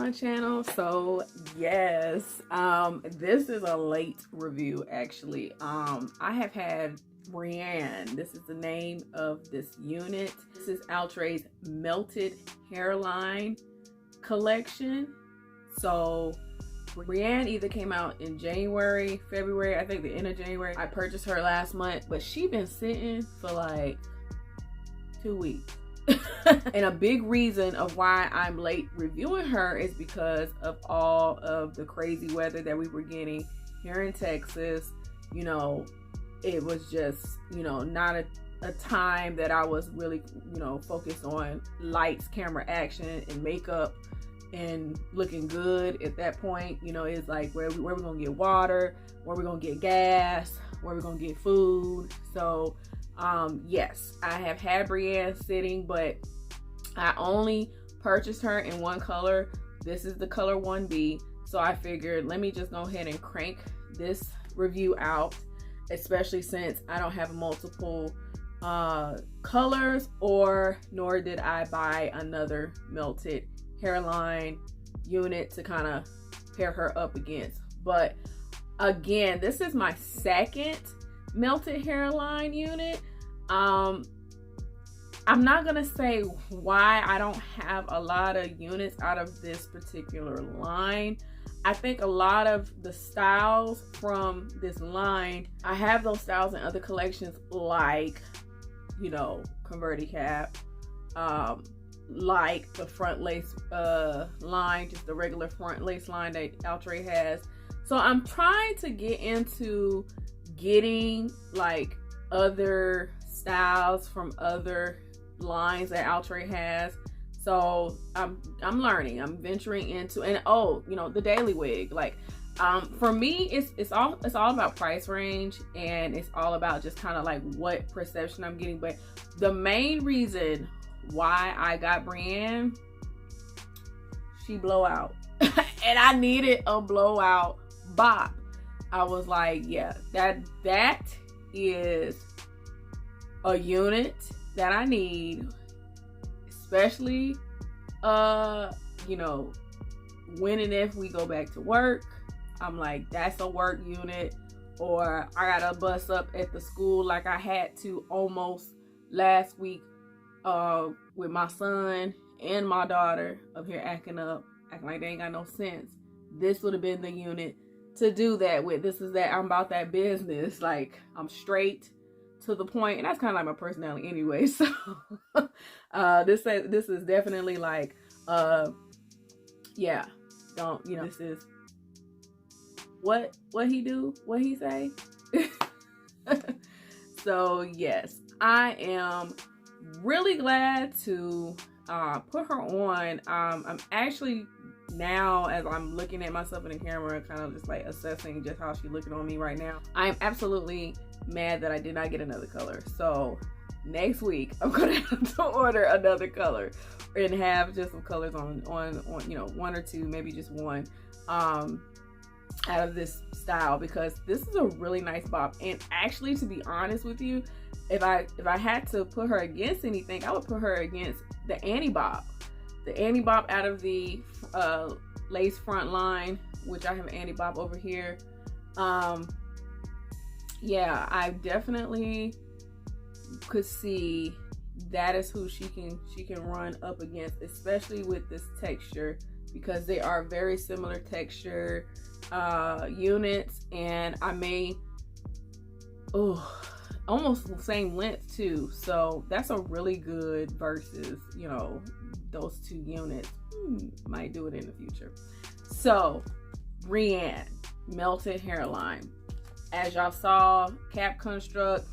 my channel. So yes, this is a late review actually. I have had Breanne, this is the name of this unit. This is Outre's Melted Hairline collection. So Breanne either came out in January, February, I think the end of January. I purchased her last month, but she been sitting for like 2 weeks. And a big reason of why I'm late reviewing her is because of all of the crazy weather that we were getting here in Texas. You know, it was just, you know, not a time that I was really, you know, focused on lights, camera, action, and makeup and looking good at that point. You know, it's like where we gonna get water, where we gonna get gas, where we gonna get food. So yes, I have had Breanne sitting, but I only purchased her in one color. This is the color 1B. So I figured, let me just go ahead and crank this review out, especially since I don't have multiple colors, nor did I buy another melted hairline unit to kind of pair her up against. But again, this is my second melted hairline unit. I'm not gonna say why I don't have a lot of units out of this particular line. I think a lot of the styles from this line, I have those styles in other collections, like, you know, converted cap, like the front lace line, just the regular front lace line that Outre has. So I'm trying to get into getting like other styles from other lines that Outre has. So I'm learning, I'm venturing into, and oh, you know, the daily wig, like for me it's all about price range, and it's all about just kind of like what perception I'm getting. But the main reason why I got Breanne, she blow out and I needed a blowout bop. I was like, yeah, that is a unit that I need, especially you know, when and if we go back to work. I'm like, that's a work unit. Or I gotta bust up at the school like I had to almost last week with my son and my daughter up here acting like they ain't got no sense. This would have been the unit to do that with. This is that, I'm about that business. Like, I'm straight to the point, and that's kind of like my personality anyway. So this is definitely like yeah, don't, you know, this is what he do, what he say. So yes, I am really glad to put her on. I'm actually, now as I'm looking at myself in the camera, kind of just like assessing just how she's looking on me right now, I'm absolutely mad that I did not get another color. So next week I'm gonna have to order another color and have just some colors on you know, one or two, maybe just one out of this style, because this is a really nice bop. And actually, to be honest with you, if I had to put her against anything, I would put her against the Annie Bop. The Annie Bop out of the lace front line, which I have Annie Bop over here. Yeah, I definitely could see that is who she can run up against, especially with this texture, because they are very similar texture units, and I may almost the same length too. So that's a really good versus, you know, those two units. Might do it in the future. So Breanne melted hairline, as y'all saw, cap construct.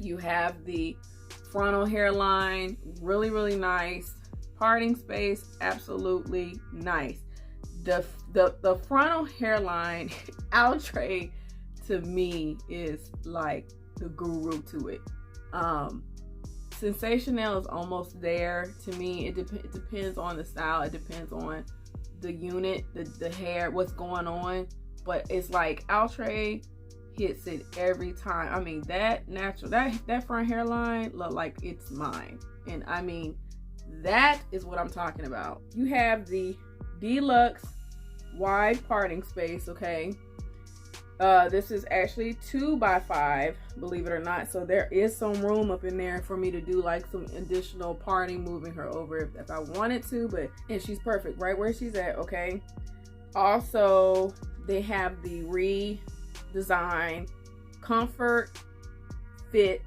You have the frontal hairline, really nice. Parting space, absolutely nice. The frontal hairline, Outre, to me is like the guru to it. Sensational is almost there to me. It depends on the style. It depends on the unit, the hair, what's going on. But it's like Outre hits it every time. I mean, that natural, that front hairline look like it's mine. And I mean, that is what I'm talking about. You have the deluxe wide parting space, okay? This is actually 2x5, believe it or not. So there is some room up in there for me to do like some additional parting, moving her over if I wanted to, and she's perfect right where she's at, okay? Also, they have the REDESIGNED comfort fit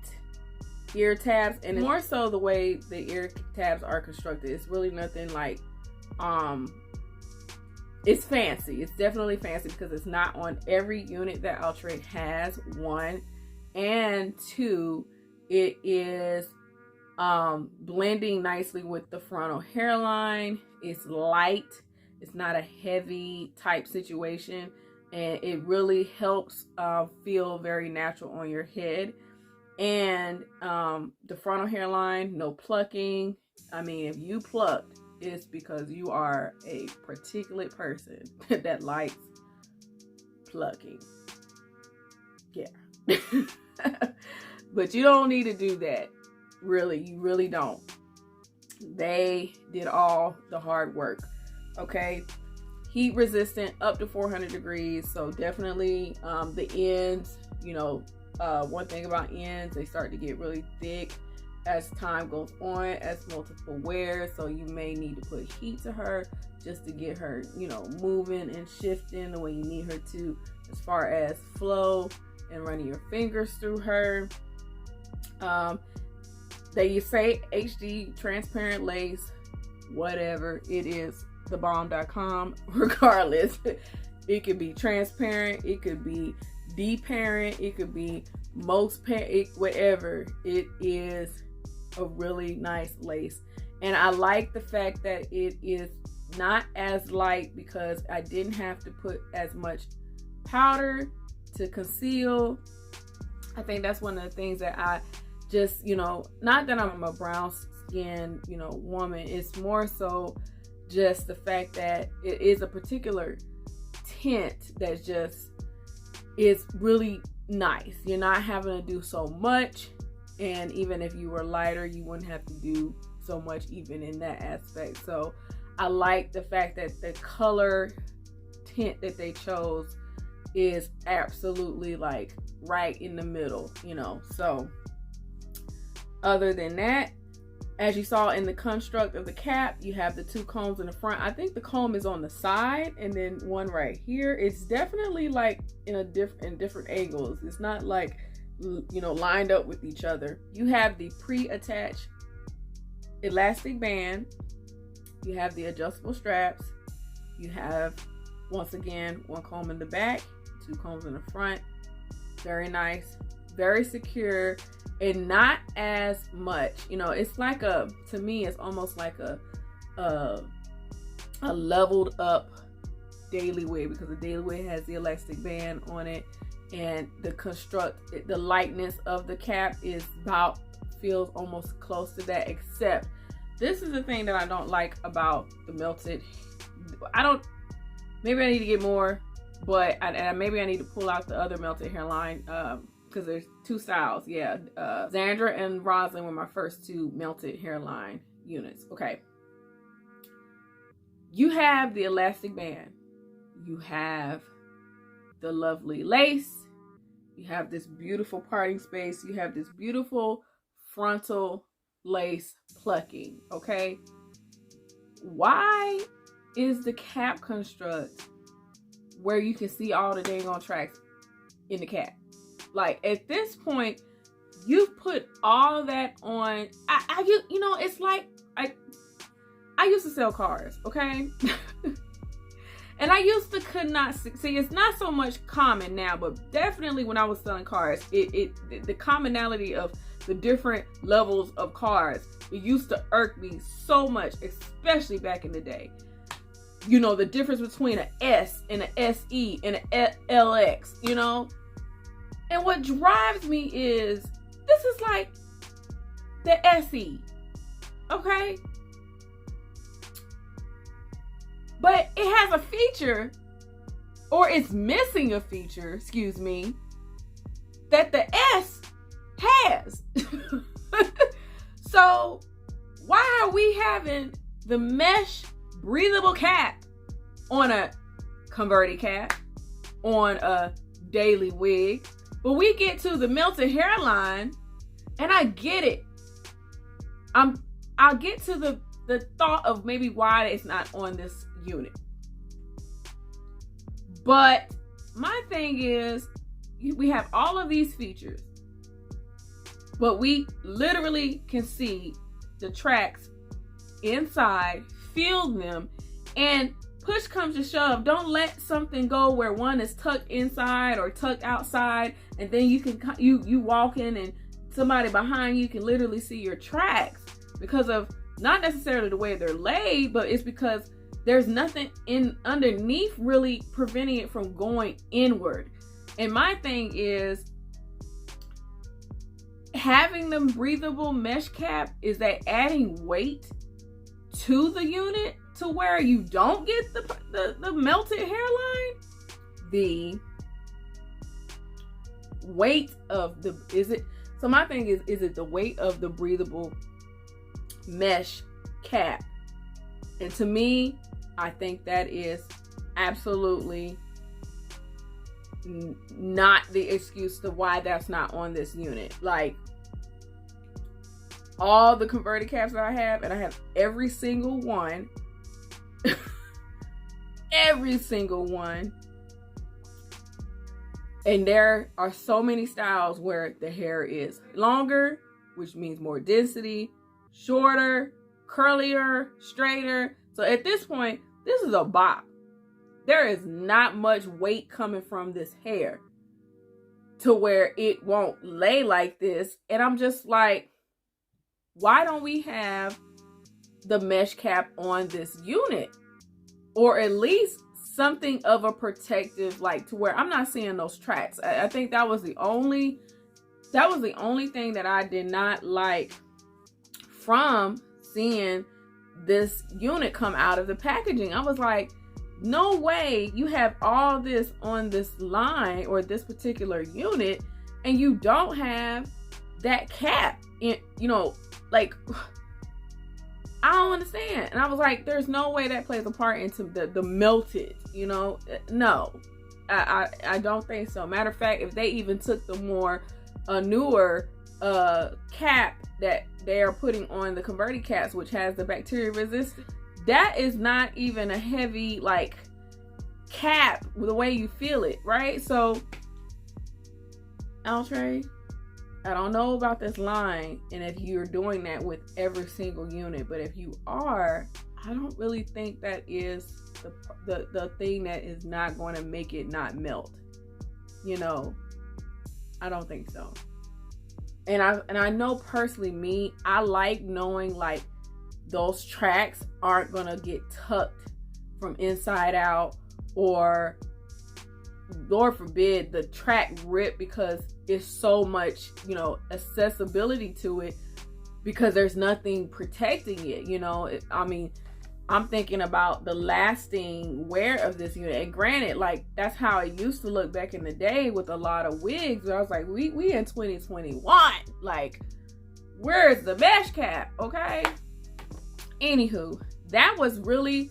ear tabs, and more so the way the ear tabs are constructed. It's really nothing like, it's fancy. It's definitely fancy because it's not on every unit that Outre has, 1. And 2, it is blending nicely with the frontal hairline. It's light. It's not a heavy type situation. And it really helps feel very natural on your head. And the frontal hairline, no plucking. I mean, if you plucked, it's because you are a particular person that likes plucking. Yeah. But you don't need to do that. Really, you really don't. They did all the hard work. Okay. Heat resistant up to 400 degrees. So definitely the ends, you know, one thing about ends, they start to get really thick as time goes on, as multiple wears. So you may need to put heat to her just to get her, you know, moving and shifting the way you need her to, as far as flow and running your fingers through her. They say HD transparent lace, whatever it is, thebomb.com. Regardless, it could be transparent, it could be de-parent, it could be most parent, whatever. It is a really nice lace, and I like the fact that it is not as light because I didn't have to put as much powder to conceal. I think that's one of the things that I just, you know, not that I'm a brown skin, you know, woman, it's more so just the fact that it is a particular tint that just is really nice. You're not having to do so much, and even if you were lighter, you wouldn't have to do so much even in that aspect. So I like the fact that the color tint that they chose is absolutely like right in the middle, you know. So other than that, as you saw in the construct of the cap, you have the 2 combs in the front. I think the comb is on the side and then one right here. It's definitely like in different angles. It's not like, you know, lined up with each other. You have the pre-attached elastic band. You have the adjustable straps. You have, once again, 1 comb in the back, 2 combs in the front. Very nice, very secure, and not as much, you know, it's like to me it's almost like a leveled up daily wig, because the daily wig has the elastic band on it, and the lightness of the cap is feels almost close to that, except this is the thing that I don't like about the melted. Maybe I need to get more, but maybe I need to pull out the other melted hairline, because there's 2 styles. Yeah, Xandra and Roslyn were my first 2 melted hairline units. Okay, you have the elastic band, you have the lovely lace, you have this beautiful parting space, you have this beautiful frontal lace plucking. Okay, why is the cap construct where you can see all the dang on tracks in the cap? Like, at this point, you've put all that on. You know, it's like I used to sell cars, okay? And I used to could not see. It's not so much common now, but definitely when I was selling cars, the commonality of the different levels of cars, it used to irk me so much, especially back in the day. You know, the difference between an S and an SE and an LX, you know? And what drives me is, this is like the SE, okay? But it has a feature, or it's missing a feature, excuse me, that the S has. So why are we having the mesh breathable cap on a converted cap, on a daily wig. But we get to the melted hairline, and I get it. I'll get to the thought of maybe why it's not on this unit. But my thing is, we have all of these features, but we literally can see the tracks inside, feel them, and push comes to shove, don't let something go where one is tucked inside or tucked outside, and then you walk in and somebody behind you can literally see your tracks because of not necessarily the way they're laid, but it's because there's nothing underneath really preventing it from going inward. And my thing is, having the breathable mesh cap, is that adding weight to the unit to where you don't get the melted hairline? The weight of so my thing is it the weight of the breathable mesh cap? And to me, I think that is absolutely not the excuse to why that's not on this unit. Like, all the converted caps that I have, and I have every single one, every single one, and there are so many styles where the hair is longer, which means more density, shorter, curlier, straighter. So at this point, this is a bop. There is not much weight coming from this hair to where it won't lay like this. And I'm just like, why don't we have the mesh cap on this unit? Or at least something of a protective, like, to where I'm not seeing those tracks. I think that was the only thing that I did not like from seeing this unit come out of the packaging. I was like, no way you have all this on this line or this particular unit and you don't have that cap in, like, I don't understand. And I was like, there's no way that plays a part into the melted, no, I don't think so. Matter of fact, if they even took the more newer cap that they are putting on the converted caps, which has the bacteria resistant, that is not even a heavy, like, cap the way you feel it, right? So, Outre, I don't know about this line and if you're doing that with every single unit, but if you are, I don't really think that is the thing that is not going to make it not melt. I don't think so. And I know personally, me, I like knowing, like, those tracks aren't gonna get tucked from inside out, or Lord forbid the track rip because it's so much, accessibility to it because there's nothing protecting it. I mean, I'm thinking about the lasting wear of this unit. And granted, like, that's how it used to look back in the day with a lot of wigs. But I was like, we in 2021. Like, where's the mesh cap? Okay. Anywho, that was really,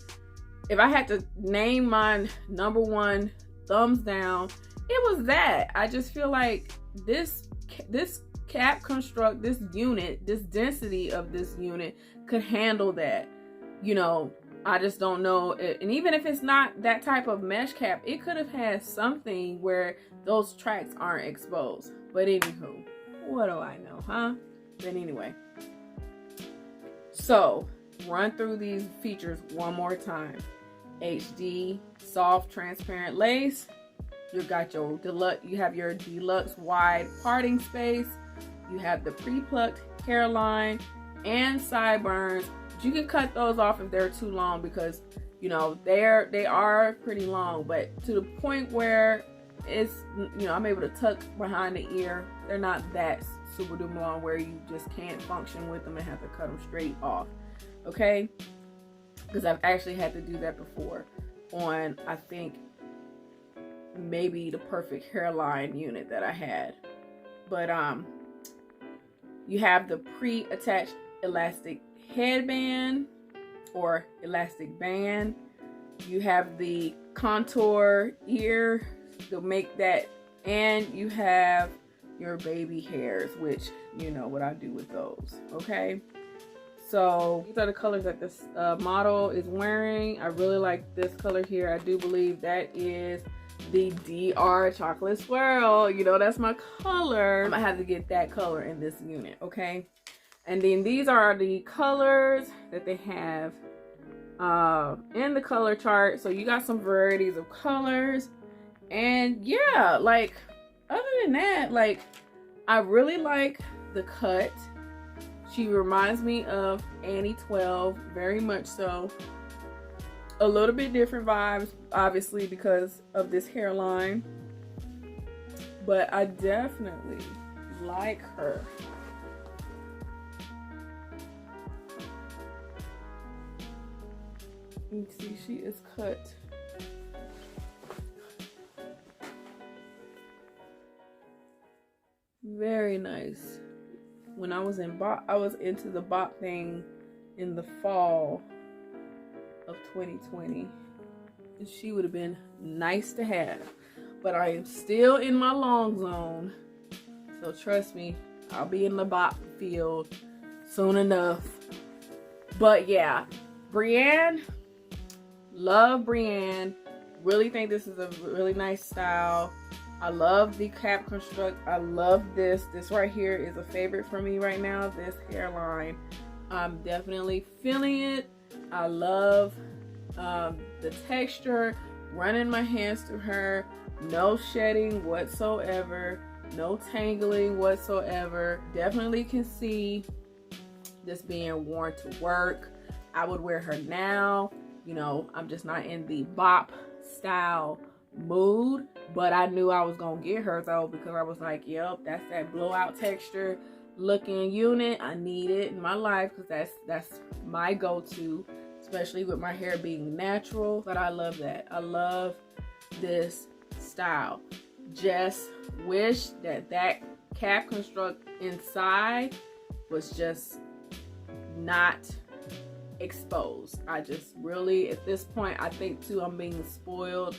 if I had to name my number one thumbs down, it was that. I just feel like this cap construct, this unit, this density of this unit could handle that. I just don't know. And even if it's not that type of mesh cap, it could have had something where those tracks aren't exposed. But anywho, what do I know, huh? But anyway, so run through these features one more time. HD soft transparent lace. You got your deluxe. You have your deluxe wide parting space. You have the pre-plucked hairline and sideburns. You can cut those off if they're too long because they are pretty long, but to the point where it's I'm able to tuck behind the ear. They're not that super duper long where you just can't function with them and have to cut them straight off. Okay, because I've actually had to do that before on, I think, maybe the perfect hairline unit that I had. But you have the pre-attached elastic headband or elastic band. You have the contour ear to make that, and you have your baby hairs, which you know what I do with those. Okay, so these are the colors that this model is wearing. I really like this color here. I do believe that is the DR Chocolate Swirl. You know, that's my color. I have to get that color in this unit. Okay, and then these are the colors that they have in the color chart. So you got some varieties of colors, and yeah, like other than that, like I really like the cut. She reminds me of Annie 12, very much so. A little bit different vibes, obviously, because of this hairline, but I definitely like her. You can see she is cut. Very nice. When I was in bop, I was into the bop thing in the fall of 2020. And she would have been nice to have. But I am still in my long zone. So trust me, I'll be in the bop field soon enough. But yeah, Breanne, love Breanne. Really think this is a really nice style. I love the cap construct. I love this. This right here is a favorite for me right now, this hairline. I'm definitely feeling it. I love the texture, running my hands through her. No shedding whatsoever. No tangling whatsoever. Definitely can see this being worn to work. I would wear her now. You know, I'm just not in the bop style mood, but I knew I was gonna get her though, because I was like, yep, that's that blowout texture looking unit. I need it in my life because that's my go-to, especially with my hair being natural. But I love that. I love this style. Just wish that that cap construct inside was just not exposed. I just really, at this point, I think too, I'm being spoiled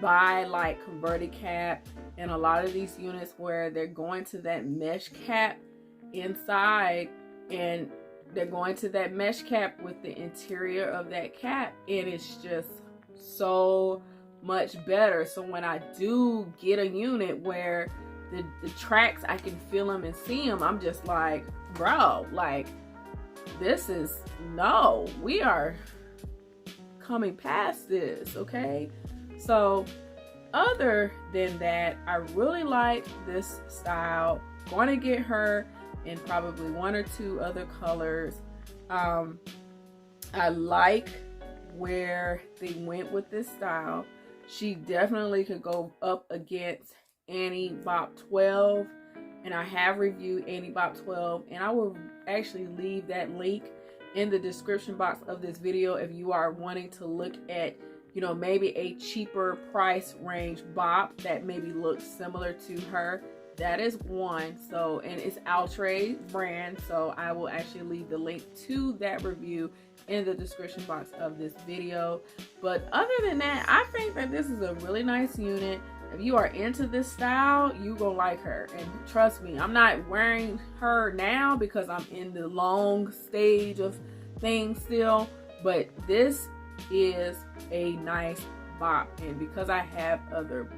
by like converted cap and a lot of these units where they're going to that mesh cap inside, and they're going to that mesh cap with the interior of that cap, and it's just so much better. So when I do get a unit where the tracks, I can feel them and see them, I'm just like, bro, like this is, no, we are coming past this. Okay, so other than that, I really like this style. Going to get her in probably one or two other colors. I like where they went with this style. She definitely could go up against Annie Bop 12, and I have reviewed Annie Bop 12, and I will actually leave that link in the description box of this video if you are wanting to look at, you know, maybe a cheaper price range bop that maybe looks similar to her. That is one. So, and it's Outre brand, so I will actually leave the link to that review in the description box of this video. But other than that, I think that this is a really nice unit. If you are into this style, you gonna like her. And trust me, I'm not wearing her now because I'm in the long stage of things still, but this is a nice bop. And because I have other,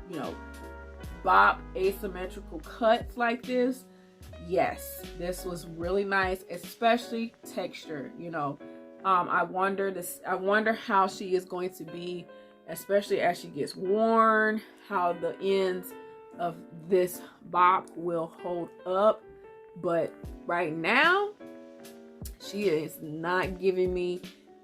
you know, bop asymmetrical cuts like this, yes, this was really nice, especially texture. You know, I wonder how she is going to be, especially as she gets worn, how the ends of this bop will hold up. But right now, she is not giving me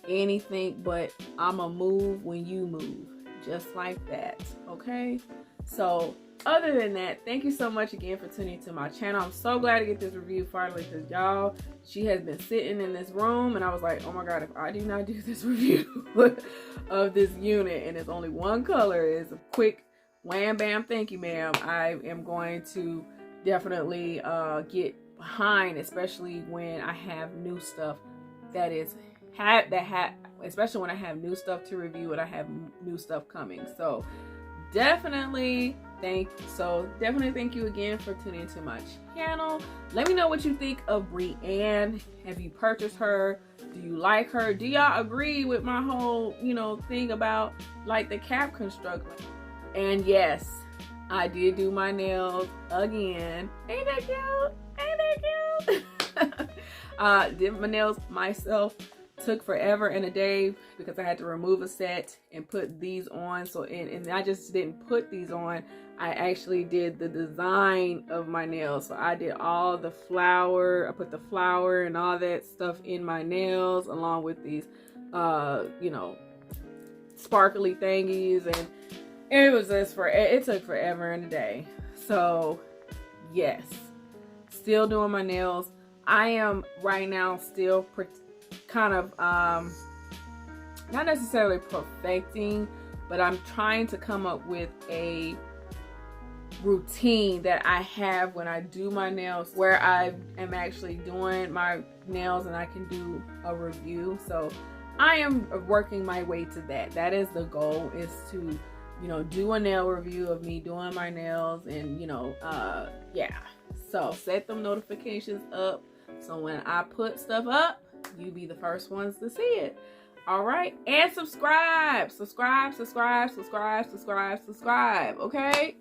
anything but I'ma move when you move, just like that. Okay, so other than that, thank you so much again for tuning to my channel. I'm so glad to get this review finally, because y'all, she has been sitting in this room and I was like, oh my god, if I do not do this review of this unit and it's only one color, it's a quick wham bam thank you ma'am, I am going to definitely get behind, especially when I have new stuff that is especially when I have new stuff to review and I have new stuff coming. So definitely thank you again for tuning into my channel. Let me know what you think of Breanne. Have you purchased her? Do you like her? Do y'all agree with my whole, you know, thing about like the cap construction? And yes, I did do my nails again. Ain't that cute? Ain't that cute? Did my nails myself. Took forever and a day because I had to remove a set and put these on. So and I just didn't put these on. I actually did the design of my nails. So I did all the flower. I put the flower and all that stuff in my nails along with these, you know, sparkly thingies, and it was just it took forever and a day. So yes, still doing my nails. I am right now still kind of not necessarily perfecting, but I'm trying to come up with a routine that I have when I do my nails, where I am actually doing my nails and I can do a review. So I am working my way to that. That is the goal, is to, you know, do a nail review of me doing my nails, and you know, yeah. So set them notifications up so when I put stuff up, you be the first ones to see it. All right, and subscribe, okay?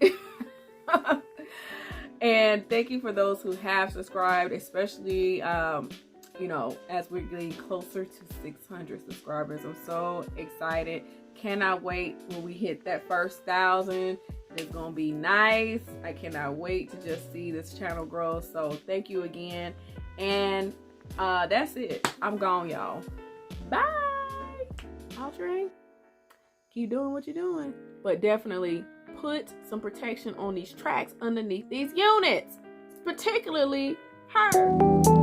And thank you for those who have subscribed, especially you know, as we're getting closer to 600 subscribers. I'm so excited. Cannot wait when we hit that first 1,000. It's gonna be nice. I cannot wait to just see this channel grow. So thank you again, and that's it. I'm gone, y'all. Bye. Outre. Keep doing what you're doing, but definitely put some protection on these tracks underneath these units, particularly her.